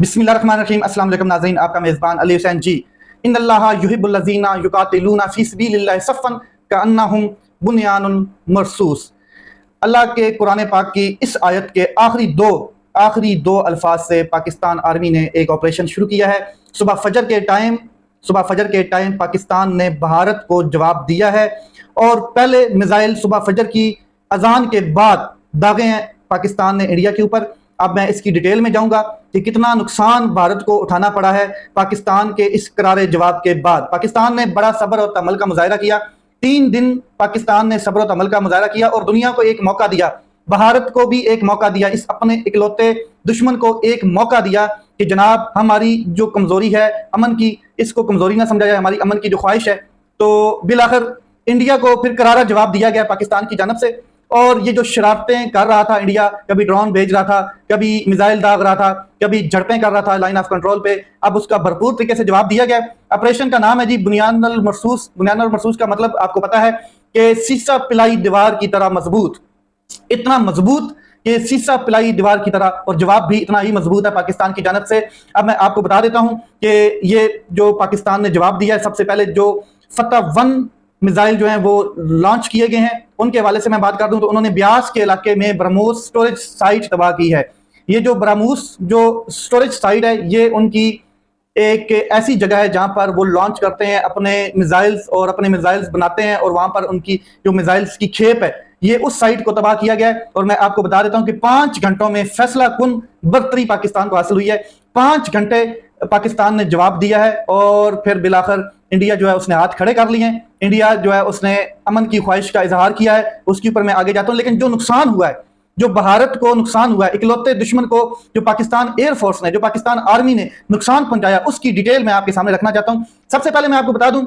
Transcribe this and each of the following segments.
बिस्मिल्लाहिर्रहमानिर्रहीम। अस्सलाम वालेकुम नाज़रीन, आपका मेज़बान अली हुसैन जी। इन्नल्लाहा युहिब्बुल लज़ीना युक़ातिलूना फ़ी सबीलिल्लाहि सफ़्फ़न कअन्नहुम बुनियानुन मरसूस। अल्लाह के कुरान पाक की इस आयत के आखिरी दो अल्फाज से पाकिस्तान आर्मी ने एक ऑपरेशन शुरू किया है। सुबह फजर के टाइम पाकिस्तान ने भारत को जवाब दिया है और पहले मिसाइल सुबह फजर की अजान के बाद दागे हैं पाकिस्तान ने इंडिया के ऊपर। अब मैं इसकी डिटेल में जाऊंगा कि कितना नुकसान भारत को उठाना पड़ा है पाकिस्तान के इस करारे जवाब के बाद। पाकिस्तान ने बड़ा सब्र और तमल का मुजाहिरा किया। 3 दिन पाकिस्तान ने सब्र और तमल का मुजाहिरा किया और दुनिया को एक मौका दिया, भारत को भी एक मौका दिया, इस अपने इकलौते दुश्मन को एक मौका दिया कि जनाब हमारी जो कमजोरी है अमन की, इसको कमजोरी ना समझा जाए, हमारी अमन की जो ख्वाहिश है। तो बिलाखिर इंडिया को फिर करारा जवाब दिया गया पाकिस्तान की जानब से। और ये जो शरारतें कर रहा था इंडिया, कभी ड्रोन भेज रहा था, कभी मिसाइल दाग रहा था, कभी झड़पें कर रहा था लाइन ऑफ कंट्रोल पे, अब उसका भरपूर तरीके से जवाब दिया गया। ऑपरेशन का नाम है जी बुनियानुल मरसूस। बुनियानुल मरसूस का मतलब आपको पता है कि सीसा पिलाई दीवार की तरह मजबूत, इतना मजबूत कि सीसा पिलाई दीवार की तरह, और जवाब भी इतना ही मजबूत है पाकिस्तान की जानब से। अब मैं आपको बता देता हूं कि ये जो पाकिस्तान ने जवाब दिया है, सबसे पहले जो फतह 1 मिसाइल जो हैं वो लॉन्च किए गए हैं, उनके हवाले से मैं बात कर दूं तो उन्होंने ब्यास के इलाके में ब्रह्मोस स्टोरेज साइट तबाह की है। ये जो ब्रह्मोस जो स्टोरेज साइट है, ये उनकी एक ऐसी जगह है जहां पर वो लॉन्च करते हैं अपने मिसाइल्स और अपने मिसाइल्स बनाते हैं, और वहां पर उनकी जो मिसाइल्स की खेप है, ये उस साइट को तबाह किया गया है। और मैं आपको बता देता हूं कि 5 घंटों में फैसला कुन बर्तरी पाकिस्तान को हासिल हुई है। 5 घंटे पाकिस्तान ने जवाब दिया है और फिर बिलाखिर इंडिया जो है उसने हाथ खड़े कर लिए हैं। इंडिया जो है उसने अमन की ख्वाहिश का इजहार किया है, उसके ऊपर मैं आगे जाता हूं। लेकिन जो नुकसान हुआ है, जो भारत को नुकसान हुआ है, इकलौते दुश्मन को जो पाकिस्तान एयरफोर्स ने, जो पाकिस्तान आर्मी ने नुकसान पहुंचाया, उसकी डिटेल मैं आपके सामने रखना चाहता हूं। सबसे पहले मैं आपको बता दूं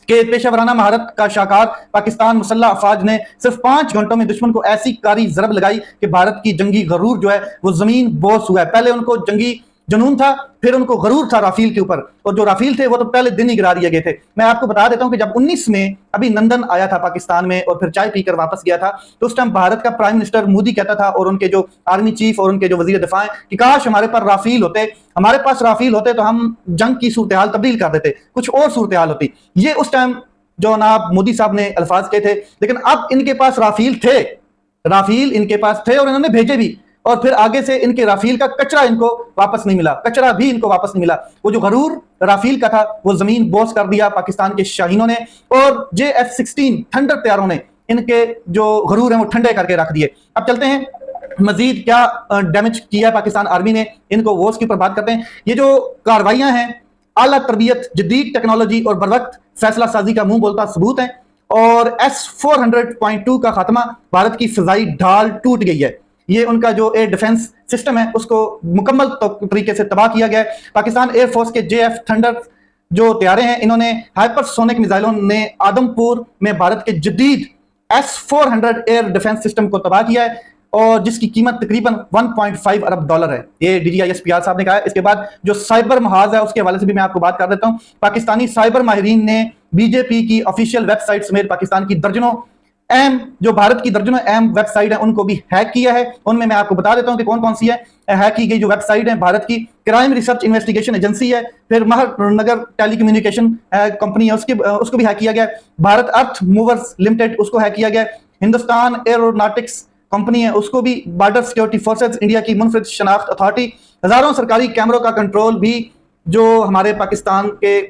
कि पेशावराना महारत का शाकार पाकिस्तान मुसल्लह अफवाज ने सिर्फ 5 घंटों में दुश्मन को ऐसी कारी जरब लगाई कि भारत की जंगी गरूर जो है वो जमीन बोस हुआ है। पहले उनको जंगी जुनून था, फिर उनको गरूर था राफेल के ऊपर, और जो राफेल थे वो तो पहले दिन ही गिरा दिए गए थे। मैं आपको बता देता हूं कि जब 19 में अभिनंदन आया था पाकिस्तान में और फिर चाय पीकर वापस गया था, तो उस टाइम भारत का प्राइम मिनिस्टर मोदी कहता था और उनके जो आर्मी चीफ और उनके जो वजीर दिफा हैं कि काश हमारे पास राफेल होते, हमारे पास राफेल होते तो हम जंग की सूरत हाल तब्दील कर देते, कुछ और सूरत हाल होती। ये उस टाइम जो नाब मोदी साहब ने अल्फाज कहे थे। लेकिन अब इनके पास राफेल थे, राफेल इनके पास थे और इन्होंने भेजे भी, और फिर आगे से इनके राफेल का कचरा इनको वापस नहीं मिला, कचरा भी इनको वापस नहीं मिला। वो जो गरूर राफेल का था वो जमीन बोस कर दिया पाकिस्तान के शाहीनों ने, और JF-16 थंडर तैयारों ने इनके जो गरूर हैं वो ठंडे करके रख दिए। अब चलते हैं मजीद क्या डैमेज किया है पाकिस्तान आर्मी ने, इनको वो उसके ऊपर बात करते हैं। ये जो कार्रवाइयां हैं आला तरबियत, जदीद टेक्नोलॉजी और बरवक्त फैसला साजी का मुंह बोलता सबूत है। और S-400.2 का खात्मा, भारत की फिजाई ढाल टूट गई है। ये उनका जो एयर डिफेंस सिस्टम है उसको मुकम्मल तरीके से तबाह किया गया है। पाकिस्तान एयरफोर्स के JF थंडर जो तैयारे हैं, इन्होंने हाइपरसोनिक मिसाइलों ने आदमपुर में भारत के जदीद S-400 एयर डिफेंस सिस्टम को तबाह किया है, और जिसकी कीमत तकरीबन 1.5 अरब डॉलर है, ये DGISPR साहब ने कहा है। इसके बाद जो साइबर महाज है उसके हवाले से भी मैं आपको बात कर देता हूं। पाकिस्तानी साइबर माहिरीन ने बीजेपी की ऑफिशियल वेबसाइट समेत पाकिस्तान की दर्जनों अहम, जो भारत की दर्जनों अहम वेबसाइट है, उनको भी हैक किया है। उनमें मैं आपको बता देता हूं कि कौन कौन सी है हैक की गई जो वेबसाइट है। भारत की क्राइम रिसर्च इन्वेस्टिगेशन एजेंसी है, फिर महरनगर टेलीकम्युनिकेशन कंपनी है, उसको भी हैक किया गया। भारत अर्थ मूवर्स लिमिटेड, उसको हैक किया गया। हिंदुस्तान एरोनॉटिक्स कंपनी है, उसको भी। बॉर्डर सिक्योरिटी फोर्सेज इंडिया की मुनफरिद शनाख्त अथॉरिटी, हजारों सरकारी कैमरों का कंट्रोल भी जो हमारे पाकिस्तान के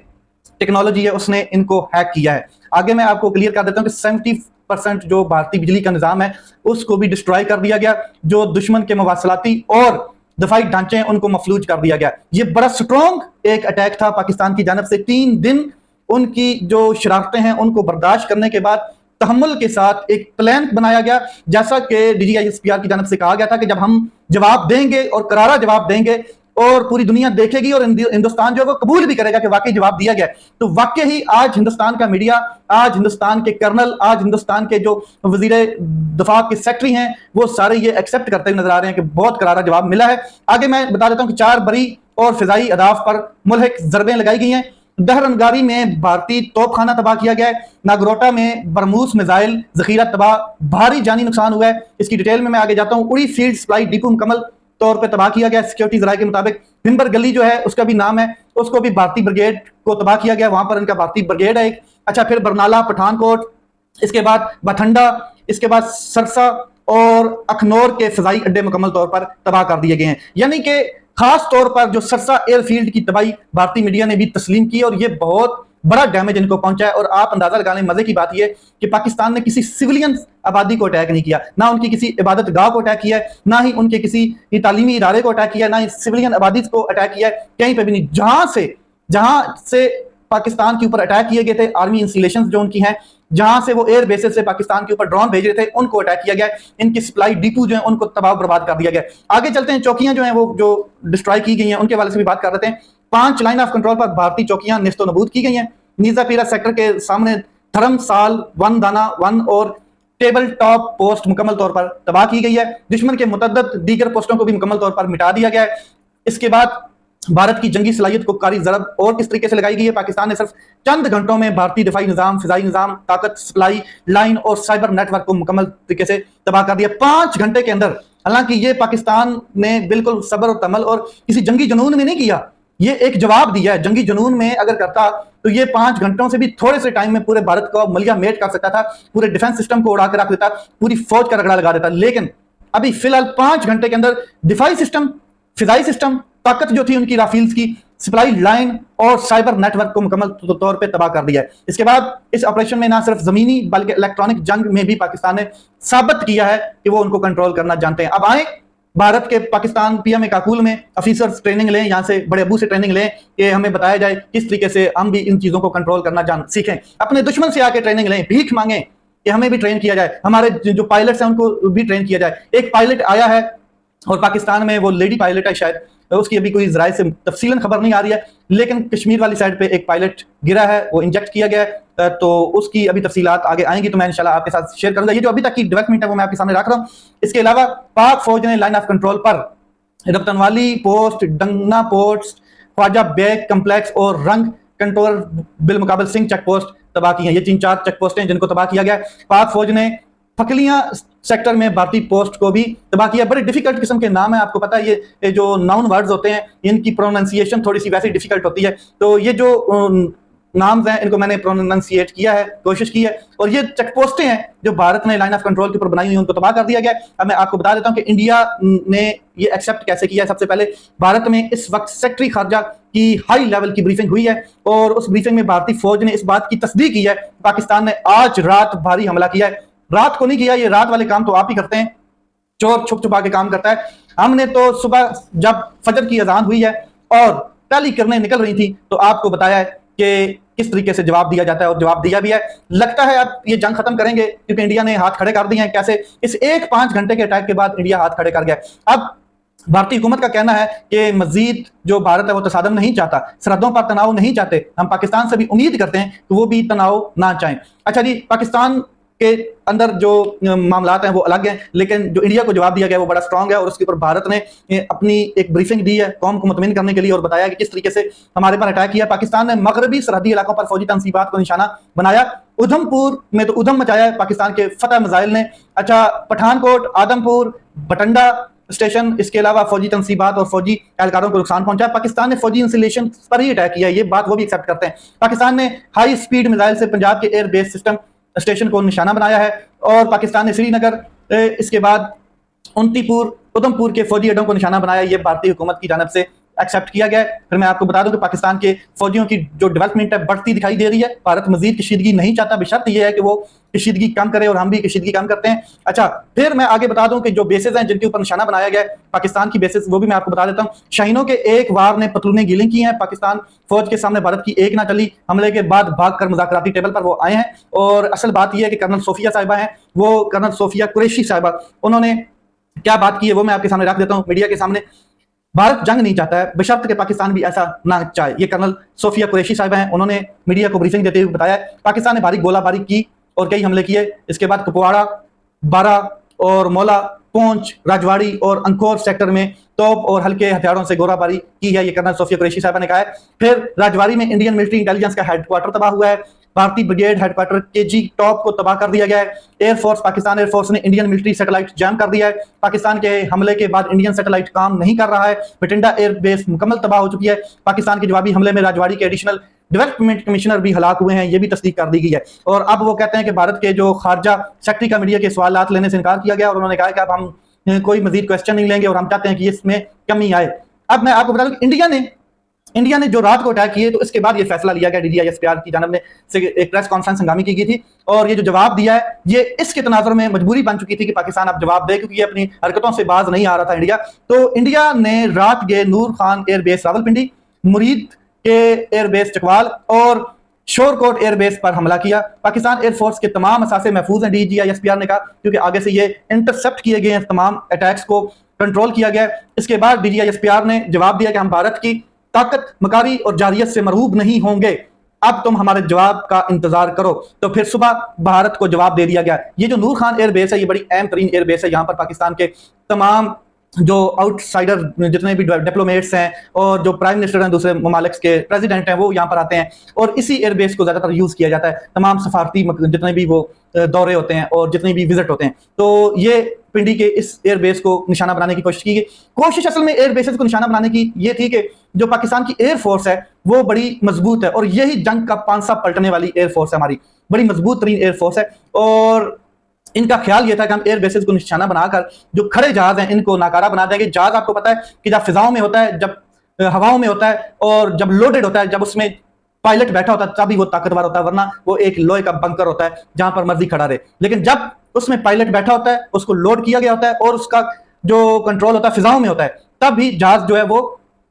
टेक्नोलॉजी है उसने इनको हैक किया है। आगे मैं आपको क्लियर कर देता हूं कि 70% जो भारतीय बिजली का निजाम है उसको भी डिस्ट्रॉय कर दिया गया। जो दुश्मन के मवासलाती और दफाई ढांचे हैं उनको मफलूज कर दिया गया। ये बड़ा स्ट्रॉन्ग एक अटैक था पाकिस्तान की जानब से। 3 दिन उनकी जो शरारतें हैं उनको बर्दाश्त करने के बाद तहम्मुल के साथ एक प्लान बनाया गया, जैसा कि DGISPR की जानब से कहा गया था कि जब हम जवाब देंगे और करारा जवाब देंगे और पूरी दुनिया देखेगी और हिंदुस्तान जो है वो कबूल भी करेगा कि वाकई जवाब दिया गया। तो वाकई ही आज हिंदुस्तान का मीडिया, आज हिंदुस्तान के कर्नल, आज हिंदुस्तान के जो वजीर दफा के सेक्रेटरी हैं, वो सारे ये एक्सेप्ट करते हुए नजर आ रहे हैं कि बहुत करारा जवाब मिला है। आगे मैं बता देता हूं कि 4 बरी और फिजाई अहदाफ पर मुल्हिक जरबें लगाई गई हैं। दहरनगारी में भारतीय तोपखाना तबाह किया गया है। नागरोटा में बरमूस मिसाइल जखीरा तबाह, भारी जानी नुकसान हुआ है। इसकी डिटेल में मैं आगे जाता हूं। उड़ी फील्ड सप्लाई डिपो मुकम्मल, तौर पर तबाह किया गया सिक्योरिटी जराये के मुताबिक। भिम्बर गली जो है उसका भी नाम है, उसको भी भारतीय ब्रिगेड को तबाह किया गया, वहां पर इनका भारतीय ब्रिगेड है एक। अच्छा, फिर बरनाला, पठानकोट, इसके बाद बठंडा, इसके बाद सरसा और अखनौर के फजाई अड्डे मुकम्मल तौर पर तबाह कर दिए गए हैं। यानी कि खास तौर पर जो सरसा एयरफील्ड की तबाही भारतीय मीडिया ने भी तस्लीम की और ये बहुत बड़ा डैमेज इनको पहुंचा है। और आप अंदाजा लगा लें, मजे की बात यह कि पाकिस्तान ने किसी सिविलियन आबादी को अटैक नहीं किया, ना उनकी किसी इबादत गाह को अटैक किया है, ना ही उनके किसी तालीमी इदारे को अटैक किया है, ना ही सिविलियन आबादी को अटैक किया है, कहीं पर भी नहीं। जहां से पाकिस्तान के ऊपर अटैक किए गए थे, आर्मी इंस्टॉलेशंस जो उनकी हैं, जहां से वो एयर बेसिस से पाकिस्तान के ऊपर ड्रोन भेज रहे थे, उनको अटैक किया गया। इनकी सप्लाई डिपो जो है उनको तबाह बर्बाद कर दिया गया। आगे चलते हैं, चौकियां जो हैं वो जो डिस्ट्रॉय की गई हैं उनके वाले से भी बात कर लेते हैं। 5 लाइन ऑफ कंट्रोल पर भारतीय चौकियां नेस्तो नबूद की गई हैं। नीजापीरा सेक्टर के सामने धर्मसाल 1, दाना 1 और टेबल टॉप पोस्ट मुकम्मल तौर पर तबाह की गई है। दुश्मन के मुतद्दद दीगर पोस्टों को भी मुकम्मल तौर पर मिटा दिया गया है। इसके बाद भारत की जंगी सलाहियत को कारी जरब और किस तरीके से लगाई गई है। पाकिस्तान ने सिर्फ चंद घंटों में भारतीय दिफाई निजाम, फिजाई निजाम, ताकत सप्लाई लाइन और साइबर नेटवर्क को मुकम्मल तरीके से तबाह कर दिया 5 घंटे के अंदर। हालांकि ये पाकिस्तान ने बिल्कुल सब्र और तमल और किसी जंगी जुनून में नहीं किया, ये एक जवाब दिया है। जंगी जुनून में अगर करता तो ये 5 घंटों से भी थोड़े से टाइम में पूरे भारत को मलिया मेट कर सकता था, पूरे डिफेंस सिस्टम को उड़ा कर रख देता, पूरी फौज का रगड़ा लगा देता। लेकिन अभी फिलहाल 5 घंटे के अंदर दिफाई सिस्टम, फिजाई सिस्टम, ताकत जो थी उनकी राफेल्स की, सप्लाई लाइन और साइबर नेटवर्क को मुकम्मल तौर पे तबाह कर दिया है। इसके बाद इस ऑपरेशन में ना सिर्फ जमीनी बल्कि इलेक्ट्रॉनिक जंग में भी पाकिस्तान ने साबित किया है कि वो उनको कंट्रोल करना जानते हैं। अब आए भारत के पाकिस्तान पीएम काकुल में ऑफिसर्स ट्रेनिंग लें, यहाँ से बड़े अबू से ट्रेनिंग लें कि हमें बताया जाए किस तरीके से हम भी इन चीजों को कंट्रोल करना जान सीखें। अपने दुश्मन से आके ट्रेनिंग लें, भीख मांगे कि हमें भी ट्रेन किया जाए, हमारे जो पायलट्स हैं उनको भी ट्रेन किया जाए। एक पायलट आया है और पाकिस्तान में वो लेडी पायलट है शायद, उसकी अभी कोई जराये से तफसीलन खबर नहीं आ रही है, लेकिन कश्मीर वाली साइड पे एक पायलट गिरा है, वो इंजेक्ट किया गया है, तो उसकी अभी तफसीलात आगे आएंगी तो मैं इंशाल्लाह आपके साथ शेयर करूंगा। ये जो अभी तक की डेवलपमेंट है वो मैं आपके सामने रख रहा हूँ। इसके अलावा पाक फौज ने लाइन ऑफ कंट्रोल पर Ratanwali post, Dangna post, Khwaja Baig complex और रंग कंट्रोल बिलमुकाबल सिंह चेक पोस्ट तबाह की हैं। ये 3-4 चेक पोस्टें जिनको तबाह किया गया। पाक फौज ने फकलियां सेक्टर में भारतीय पोस्ट को भी तबाह किया। बड़े डिफिकल्ट किस्म के नाम है, आपको पता है ये जो नाउन वर्ड्स होते हैं इनकी प्रोनाउंसिएशन थोड़ी सी वैसे डिफिकल्ट होती है, तो ये जो नाम्स हैं इनको मैंने प्रोनाउंसिएट किया है, कोशिश की है। और ये चेक पोस्टें हैं जो भारत ने लाइन ऑफ कंट्रोल के ऊपर बनाई हुई, उनको तबाह कर दिया गया। अब मैं आपको बता देता हूं कि इंडिया ने ये एक्सेप्ट कैसे किया है। सबसे पहले भारत में इस वक्त सेक्रेटरी खारजा की हाई लेवल की ब्रीफिंग हुई है और उस ब्रीफिंग में भारतीय फौज ने इस बात की तस्दीक की है पाकिस्तान ने आज रात भारी हमला किया है। रात को नहीं किया, ये रात वाले काम तो आप ही करते हैं, चोर छुप छुपा के काम करता है। हमने तो सुबह जब फजर की अजान हुई है और टैली करने निकल रही थी तो आपको बताया है कि किस तरीके से जवाब दिया जाता है और जवाब दिया भी है। लगता है अब ये जंग खत्म करेंगे क्योंकि इंडिया ने हाथ खड़े कर दिए हैं। कैसे? इस 1-5 घंटे के अटैक के बाद इंडिया हाथ खड़े कर गया। अब भारतीय हुकूमत का कहना है कि मजीद जो भारत है वो तसादम नहीं चाहता, सरहदों पर तनाव नहीं चाहते। हम पाकिस्तान से भी उम्मीद करते हैं कि वो भी तनाव ना चाहें। अच्छा जी, पाकिस्तान के अंदर जो मामलात हैं वो अलग हैं, लेकिन जो इंडिया को जवाब दिया गया वो बड़ा स्ट्रांग है और उसके ऊपर भारत ने अपनी एक ब्रीफिंग दी है कौम को मुतमिन करने के लिए और बताया कि किस तरीके से हमारे पर अटैक किया। पाकिस्तान ने मगरबी सरहदी इलाकों पर फौजी तनसीबात को निशाना बनाया। उधमपुर में तो उधम मचाया है पाकिस्तान के फतह मिसाइल ने। अच्छा, पठानकोट, आदमपुर, बटंडा स्टेशन, इसके अलावा फौजी तनसीबात और फौजी एहलकारों को नुकसान पहुंचा। पाकिस्तान ने फौजी इंस्टॉलेशन पर ही अटैक किया, ये बात वो भी एक्सेप्ट करते हैं। पाकिस्तान ने हाई स्पीड मिसाइल से पंजाब के एयर बेस सिस्टम स्टेशन को निशाना बनाया है और पाकिस्तान ने श्रीनगर, इसके बाद उनतीपुर, उधमपुर के फौजी अड्डों को निशाना बनाया। ये भारतीय हुकूमत की जानब से एक्सेप्ट किया गया है। फिर मैं आपको बता दूं कि पाकिस्तान के फौजियों की जो डेवलपमेंट है बढ़ती दिखाई दे रही है। भारत मजीद कशीदगी नहीं चाहता, बशर्त यह है कि वो कशीदगी कम करे और हम भी कशीदगी कम करते हैं। अच्छा, फिर मैं आगे बता दूं कि जो बेसेस हैं जिनके ऊपर निशाना बनाया गया है पाकिस्तान की बेसेस, वो भी मैं आपको बता देता हूं। शाहीनों के एक वार ने पतलूने गीली की हैं। पाकिस्तान फौज के सामने भारत की एक ना चली। हमले के बाद भागकर मुज़ाकराती टेबल पर वो आए हैं और असल बात यह है कि कर्नल सोफिया साहिबा हैं, वो कर्नल सोफिया कुरैशी साहिबा, उन्होंने क्या बात की है वो मैं आपके सामने रख देता हूँ मीडिया के सामने। भारत जंग नहीं चाहता है, बशर्त के पाकिस्तान भी ऐसा ना चाहे। ये कर्नल सोफिया कुरैशी साहिबा हैं, उन्होंने मीडिया को ब्रीफिंग देते हुए बताया पाकिस्तान ने भारी गोलाबारी की और कई हमले किए। इसके बाद कुपवाड़ा, बारा और मौला, पूंछ, राजवाड़ी और अंकोर सेक्टर में तोप और हल्के हथियारों से गोलाबारी की है, ये कर्नल सोफिया कुरैशी साहिबा ने कहा है। फिर राजवाड़ी में इंडियन मिलिट्री इंटेलिजेंस का हेडक्वार्टर तबाह हुआ है। भारतीय ब्रिगेड हेडक्वार्टर केजी टॉप को तबाह कर दिया गया है। एयरफोर्स, पाकिस्तान एयरफोर्स ने इंडियन मिलिट्री सैटेलाइट जैम कर दिया है। पाकिस्तान के हमले के बाद इंडियन सैटेलाइट काम नहीं कर रहा है। बठिंडा एयरबेस मुकम्मल तबाह हो चुकी है। पाकिस्तान के जवाबी हमले में राजवाड़ी के एडिशनल डेवलपमेंट कमिश्नर भी हलाक हुए हैं, ये भी तस्दीक कर दी गई है। और अब वो कहते हैं कि भारत के जो खारजा सेक्रेटरी का मीडिया के सवालात लेने से इनकार किया गया और उन्होंने कहा कि अब हम कोई मजीद क्वेश्चन नहीं लेंगे और हम चाहते हैं कि इसमें कमी आए। अब मैं आपको बता दूं कि इंडिया ने जो रात को अटैक किए तो इसके बाद ये फैसला लिया गया, DGISPR की जानब से एक प्रेस कॉन्फ्रेंस हंगामी की गई थी और ये जो जवाब दिया है ये इसके तनाजुर में मजबूरी बन चुकी थी कि पाकिस्तान अब जवाब दे, क्योंकि ये अपनी हरकतों से बाज नहीं आ रहा था इंडिया। तो इंडिया ने रात के नूर खान एयरबेस रावलपिंडी, मुरीद के एयरबेस चकवाल और शोरकोट एयरबेस पर हमला किया। पाकिस्तान एयरफोर्स के तमाम असासे महफूज हैं, DGISPR ने कहा, क्योंकि आगे से ये इंटरसेप्ट किए गए हैं, तमाम अटैक्स को कंट्रोल किया गया है। इसके बाद DGISPR ने जवाब दिया कि हम भारत की ताकत, मकारी और जारियत से मरहूब नहीं होंगे, अब तुम हमारे जवाब का इंतजार करो। तो फिर सुबह भारत को जवाब दे दिया गया। ये जो नूर खान एयरबेस है ये बड़ी अहम तरीन एयरबेस है। यहाँ पर पाकिस्तान के तमाम जो आउटसाइडर जितने भी डिप्लोमेट्स हैं और जो प्राइम मिनिस्टर हैं, दूसरे ममालिक के प्रेसिडेंट हैं, वो यहाँ पर आते हैं और इसी एयरबेस को ज़्यादातर यूज़ किया जाता है। तमाम सफारती जितने भी वो दौरे होते हैं और जितने भी विजिट होते हैं, तो ये पिंडी के इस एयरबेस को निशाना बनाने की कोशिश की गई। कोशिश असल में एयरबेसेस को निशाना बनाने की ये थी कि जो पाकिस्तान की एयरफोर्स है वो बड़ी मजबूत है और यही जंग का पांसा पलटने वाली एयरफोर्स है, हमारी बड़ी मजबूत तरीन एयरफोर्स है। और इनका ख्याल ये था कि हम एयरबेसेस को निशाना बनाकर जो खड़े जहाज हैं इनको नाकारा बना देंगे। जहाज आपको पता है कि जब फिजाओं में होता है, जब हवाओं में होता है और जब लोडेड होता है, जब उसमें पायलट बैठा होता है तभी वो ताकतवर होता है, वरना वो एक लोहे का बंकर होता है जहां पर मर्जी खड़ा रहे। लेकिन जब उसमें पायलट बैठा होता है, उसको लोड किया गया होता है और उसका जो कंट्रोल होता है फिजाओं में होता है, तब भी जहाज जो है वो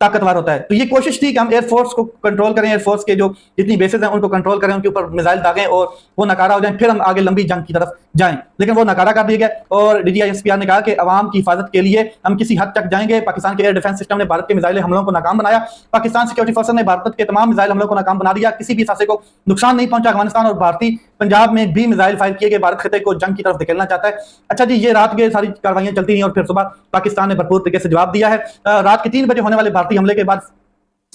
ताकतवर होता है। तो ये कोशिश थी कि हम एयरफोर्स को कंट्रोल करें, एयरफोर्स के जो जितनी बेसेस हैं उनको कंट्रोल करें, उनके ऊपर मिसाइल दागें और वो नकारा हो जाए, फिर हम आगे लंबी जंग की तरफ जाएं। लेकिन वो नकारा कर दिया गया और DGISPR ने कहा कि अवाम की हिफाजत के लिए हम किसी हद तक जाएंगे। पाकिस्तान के एयर डिफेंस सिस्टम ने भारत के मिसाइल हमलों को नाकाम बनाया। पाकिस्तान सिक्योरिटी फोर्सेस ने भारत के तमाम मिसाइल हमलों को नाकाम बना दिया। किसी भी हिस्से को नुकसान नहीं पहुंचा। अफगानिस्तान और भारतीय पंजाब में भी मिसाइल फायर किए गए। भारत खिते को जंग की तरफ धकेलना चाहता है। अच्छा जी, ये रात के सारी कार्रवाइयां चलती रही और फिर सुबह पाकिस्तान ने भरपूर तरीके से जवाब दिया है। रात के 3 बजे होने वाले भारतीय हमले के बाद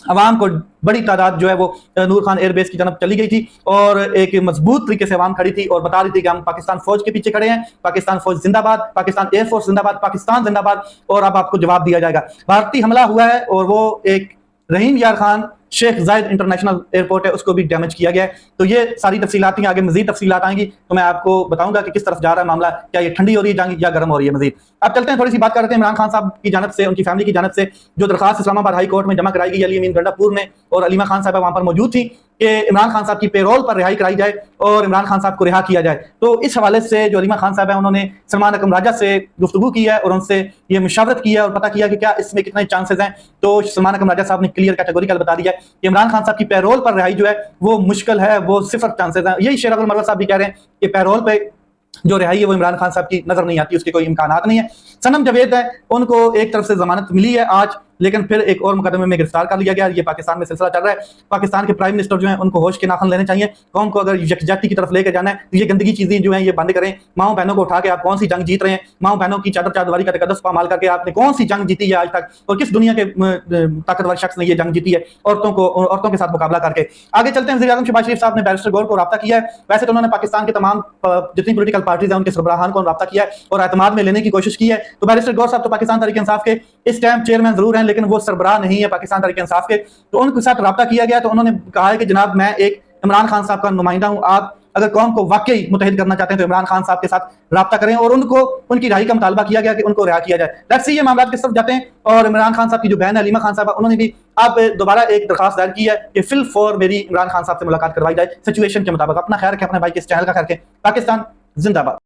अवाम को बड़ी तादाद जो है वो नूर खान एयरबेस की जानब चली गई थी और एक मजबूत तरीके से अवाम खड़ी थी और बता रही थी कि हम पाकिस्तान फौज के पीछे खड़े हैं, पाकिस्तान फौज जिंदाबाद, पाकिस्तान एयरफोर्स जिंदाबाद, पाकिस्तान जिंदाबाद, और अब आपको जवाब दिया जाएगा। भारतीय हमला हुआ है और वो एक रहीम यार खान शेख जायद इंटरनेशनल एयरपोर्ट है, उसको भी डैमेज किया गया है। तो ये सारी तफसीलात हैं, आगे मजीद तफसीलात आएंगी तो मैं आपको बताऊंगा कि किस तरफ जा रहा है मामला, क्या ये ठंडी हो रही है जंग या गर्म हो रही है मजीद। अब चलते हैं, थोड़ी सी बात करते हैं इमरान खान साहब की जानब से, उनकी फैमिली की जानब से जो दरखास्त इस्लामाबाद हाई कोर्ट में जमा कराई गई। अली अमीन गंडापुर में और अलीमा खान साहब वहां पर मौजूद थी कि इमरान खान साहब की पेरोल पर रिहाई कराई जाए और इमरान खान साहब को रिहा किया जाए। तो इस हवाले से जो अलीमा खान साहब है उन्होंने सलमान अकरम राजा से गुफ्तगू की है और उनसे ये मुशावरत की है और पता किया कि क्या इसमें कितने चांसेस हैं। तो सलमान अकरम राजा साहब ने क्लियर कैटेगोरिकल बता दिया है कि इमरान खान साहब की पैरोल पर रिहाई जो है वो मुश्किल है, वो 0 चांसेस है। यही शेर अब्दुल मरवत साहब भी कह रहे हैं कि पैरोल पे जो रिहाई है वो इमरान खान साहब की नजर नहीं आती, उसके कोई इम्कानात नहीं है। सनम जवेद है, उनको एक तरफ से जमानत मिली है आज, लेकिन फिर एक और मुकदमे में गिरफ्तार कर लिया गया। ये पाकिस्तान में सिलसिला चल रहा है। पाकिस्तान के प्राइम मिनिस्टर जो हैं उनको होश के नाखन लेने चाहिए। कौम को अगर यकजहती की तरफ लेकर जाना है तो ये गंदगी चीजें जो हैं ये बंद करें। माओ बहनों को उठा के आप कौन सी जंग जीत रहे हैं? माओ बहनों की चादर चारदीवारी का तकद्दुस पामाल करके आपने कौन सी जंग जीती है आज तक, और किस दुनिया के ताकतवर शख्स ने ये जंग जीती है औरतों के साथ मुकाबला करके? आगे चलते हैं। वज़ीर-ए-आज़म शहबाज शरीफ साहब ने बैरिस्टर गौर को रब्ता किया है। वैसे तो उन्होंने पाकिस्तान के तमाम जितनी पोलिटिकल पार्टीज हैं उनके सरबराहान को रब्ता किया है और एतमाद में लेने की कोशिश की है। तो बैरिस्टर गौर साहब तो पाकिस्तान तहरीक इंसाफ के इस टाइम चेयरमैन जरूर हैं, लेकिन वो सरबराह नहीं है पाकिस्तान तहरीक इंसाफ के। तो उनके साथ रब्ता किया गया तो उन्होंने कहा है कि जनाब मैं एक इमरान खान साहब का नुमाइंदा हूं, आप अगर कौम को वाकई मुतहिद करना चाहते हैं तो इमरान खान साहब के साथ रब्ता करें, और उनको उनकी रिहाई का मुतालबा किया गया कि उनको रिहा किया जाए। लेट्स सी ये मामला किस तरफ जाते हैं। और इमरान खान साहब की जो बहन है अलीमा खान साहब, उन्होंने भी अब दोबारा एक दरखास्त दायर की है कि फिल फॉर मेरी इमरान खान साहब से मुलाकात करवाई जाए सिचुएशन के मुताबिक। अपना ख्याल रखें, अपने भाई के इस चैनल का ख्याल रखें। पाकिस्तान जिंदाबाद।